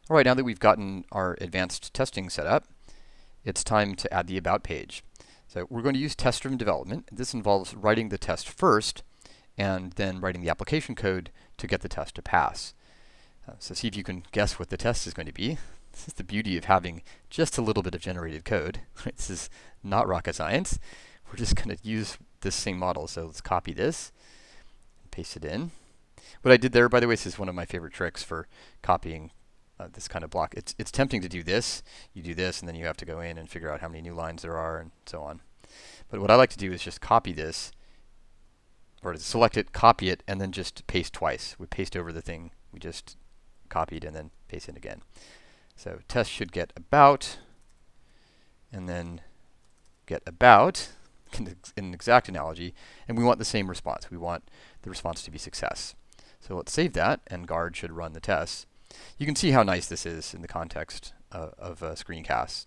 All right, now that we've gotten our advanced testing set up, it's time to add the About page. So we're going to use test-driven development. This involves writing the test first and then writing the application code to get the test to pass. So see if you can guess what the test is going to be. This is the beauty of having just a little bit of generated code. This is not rocket science. We're just going to use this same model. So let's copy this and paste it in. What I did there, by the way, this is one of my favorite tricks for copying this kind of block. It's tempting to do this. You do this, and then you have to go in and figure out how many new lines there are, and so on. But what I like to do is just copy this, or to select it, copy it, and then just paste twice. We paste over the thing we just copied, and then paste it again. So test should get about, and then get about, in an exact analogy, and we want the same response. We want the response to be success. So let's save that, and guard should run the test. You can see how nice this is in the context of a screencast.